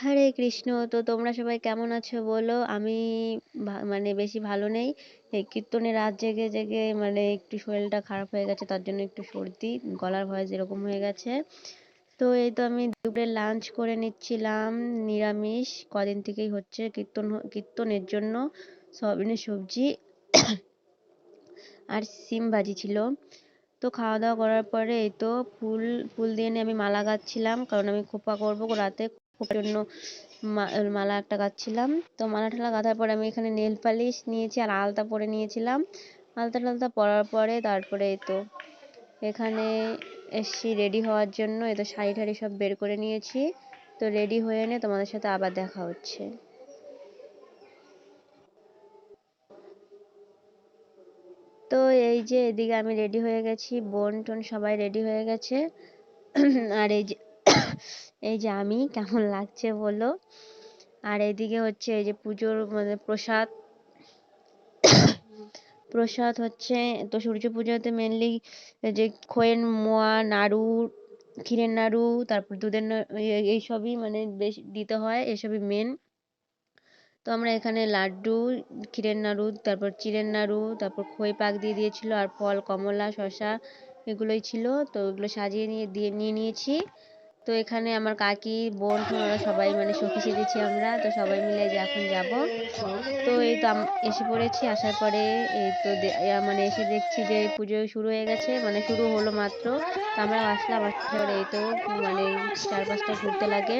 হরে কৃষ্ণ। তো তোমরা সবাই কেমন আছো বলো? আমি মানে বেশি ভালো নেই। এই কীর্তনে রাত জেগে জেগে মানে একটু শরীরটা খারাপ হয়ে গেছে, তার জন্য একটু সর্দি, গলার ভয়েস এরকম হয়ে গেছে। তো এই তো আমি দুপুরে লাঞ্চ করে নিচ্ছিলাম নিরামিষ, কদিন থেকেই হচ্ছে কীর্তনের জন্য সয়াবিনের সবজি আর সিম ভাজি ছিল। তো খাওয়া দাওয়া করার পরে এই তো ফুল ফুল দিয়ে নিয়ে আমি মালা গাঁথছিলাম, কারণ আমি খোঁপা করবো রাতে, খোঁপার জন্য মালা একটা গাঁথছিলাম। তো মালা টালা গাঁথার পরে আমি এখানে নেল পালিশ নিয়েছি আর আলতা পরে নিয়েছিলাম। আলতা টালতা পরার পরে তারপরে এই তো এখানে এসছি রেডি হওয়ার জন্য। এই তো শাড়ি ঠাড়ি সব বের করে নিয়েছি। তো রেডি হয়ে এনে তোমাদের সাথে আবার দেখা হচ্ছে। তো এই যে এদিকে আমি রেডি হয়ে গেছি, বোন টোন সবাই রেডি হয়ে গেছে। আর এই যে আমি কেমন লাগছে বলো? আর এইদিকে হচ্ছে এই যে পুজোর মানে প্রসাদ প্রসাদ হচ্ছে। তো সূর্য পুজোতে মেনলি যে খোয়ের মোয়া, নাড়ু, ক্ষীরের নাড়ু, তারপর দুধের এইসবই মানে বেশ দিতে হয়, এসবই মেন। তো আমরা এখানে লাড্ডু, ক্ষীরের নাড়ু, তারপর চিড়ের নাড়ু, তারপর খই পাক দিয়ে দিয়েছিল, আর ফল কমলা শসা এগুলোই ছিল। তো ওগুলো সাজিয়ে নিয়ে নিয়েছি। তো এখানে আমার কাকি, বোন ঠোন ওরা সবাই মানে সখী সেজেছি আমরা। তো সবাই মিলে যে এখন যাব। তো এই তো এসে পড়েছি। আসার পরে এই তো মানে এসে দেখছি যে পুজো শুরু হয়ে গেছে, মানে শুরু হলো মাত্র। তো আমরা আসলাম, আসার পরে এই তো মানে চারপাশটা ঘুরতে লাগে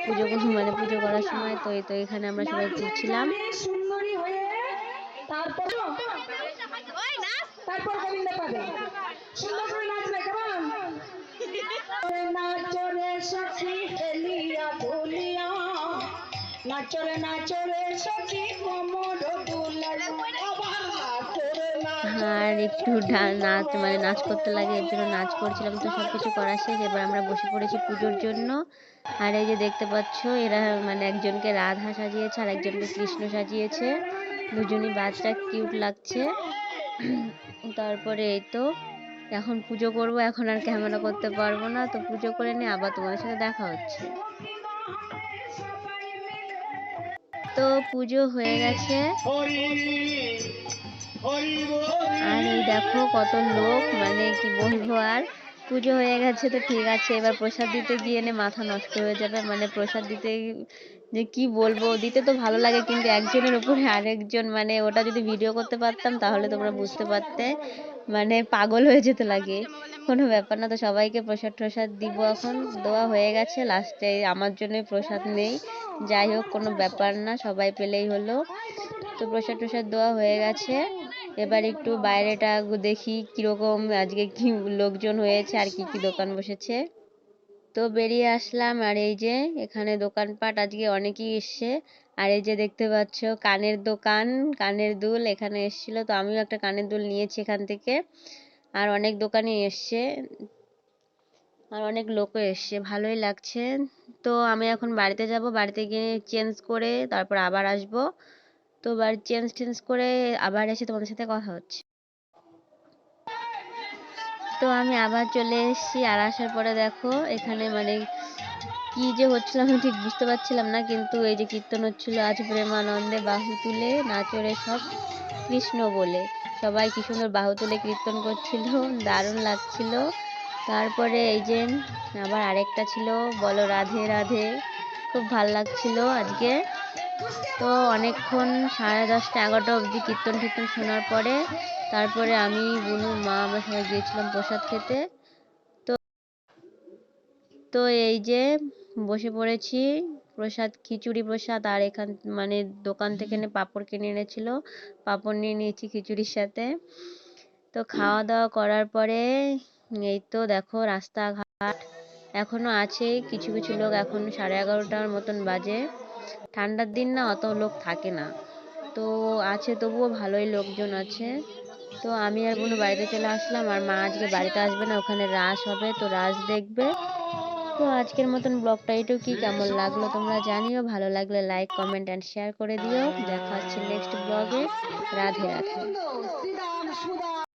পুজো মানে পুজো করার সময়। তো এই তো এখানে আমরা সবাই ঘুরছিলাম। তারপর গোবিন্দ পাবে সুন্দর করে নাচবে, কেমন নাচরে সখী হেলিয়া দুলিয়া, নাচরে নাচরে সখী কোমর দুলাইয়া, আর একটু নাচ মানে নাচ করতে লাগে, এর জন্য নাচ করছিলাম। তো সবকিছু করা শেষ, এবার আমরা বসে পড়েছি পুজোর জন্য। আর এই যে দেখতে পাচ্ছ এরা মানে একজনকে রাধা সাজিয়েছে আর একজনকে কৃষ্ণ সাজিয়েছে, দুজনই বাচ্চা, কিউট লাগছে। তারপরে এই তো এখন পুজো করব, এখন আর ক্যামেরা করতে পারবো না। তো পুজো করে নিয়ে আবার তোমাদের সাথে দেখা হচ্ছে। তো পুজো হয়ে গেছে আর এই দেখো কত লোক, মানে কি বলবো। আর পুজো হয়ে গেছে তো ঠিক আছে, এবার প্রসাদ দিতে গিয়ে মাথা নষ্ট হয়ে যাবে। মানে প্রসাদ দিতে যে কি বলবো, দিতে তো ভালো লাগে, কিন্তু একজনের উপরে আরেকজন, মানে ওটা যদি ভিডিও করতে পারতাম তাহলে তোমরা বুঝতে পারতে, মানে পাগল হয়ে যেতে লাগে। কোনো ব্যাপার না। তো সবাইকে প্রসাদ টসাদ দিব, এখন দেওয়া হয়ে গেছে। লাস্টে আমার জন্য প্রসাদ নেই, যাই হোক কোনো ব্যাপার না, সবাই পেলেই হলো। তো প্রসাদ টসাদ দেওয়া হয়ে গেছে। এবার একটু বাইরেটা দেখি কিরকম আজকে কি লোকজন হয়েছে আর কি কি দোকান বসেছে। তো বেরিয়ে আসলাম, আর এই যে এখানে দোকানপাট আজকে অনেকই এসছে। আর এই যে দেখতে পাচ্ছ কানের দোকান, কানের দুল এখানে এসেছিল। তো আমিও একটা কানের দুল নিয়েছি এখান থেকে। আর অনেক দোকানে এসছে আর অনেক লোকও এসছে, ভালোই লাগছে। তো আমি এখন বাড়িতে যাব, বাড়িতে গিয়ে চেঞ্জ করে তারপর আবার আসব। তো বাড়ি চেঞ্জ করে আবার এসে তোমাদের সাথে কথা হচ্ছে। তো আমি আবার চলে এসেছি, আর আসার পরে দেখো এখানে মানে কি যে হচ্ছিল আমি ঠিক বুঝতে পারছিলাম না, কিন্তু এই যে কীর্তন হচ্ছিল আজ প্রেমানন্দে বাহু তুলে নাচরে সব কৃষ্ণ বলে, সবাই কি সুন্দর বাহু তুলে কীর্তন করছিল, দারুণ লাগছিল। তারপরে এই যে আবার আরেকটা ছিল, বলো রাধে রাধে, খুব ভাল লাগছিল আজকে। তো অনেকক্ষণ 10:30 11টা অবধি কীর্তন টীর্তন শোনার পরে তারপরে আমি, বুনু, মা আমরা সবাই গিয়েছিলাম প্রসাদ খেতে। তো তো এই যে বসে পড়েছি প্রসাদ, খিচুড়ি প্রসাদ, আর এখান মানে দোকান থেকে পাঁপড় কিনে এনেছিল, পাঁপড় নিয়ে নিয়েছি খিচুড়ির সাথে। তো খাওয়া দাওয়া করার পরে এই তো দেখো রাস্তাঘাট এখনো আছে কিছু কিছু লোক, এখন 11:30টার মতন বাজে, ঠান্ডার দিন না অত লোক থাকে না, তো আছে তবুও ভালোই লোকজন আছে। তো আমি আর বোনু বাড়িতে চলে আসলাম, আর মা আজকে বাড়িতে আসবে না, ওখানে রাস হবে, তো রাস দেখবে। তো আজকের মতন ব্লগটা এইটুকুই। কেমন লাগলো তোমরা জানিও, ভালো লাগলে লাইক কমেন্ট অ্যান্ড শেয়ার করে দিও। দেখা হচ্ছে নেক্সট ব্লগে। রাধে রাধে।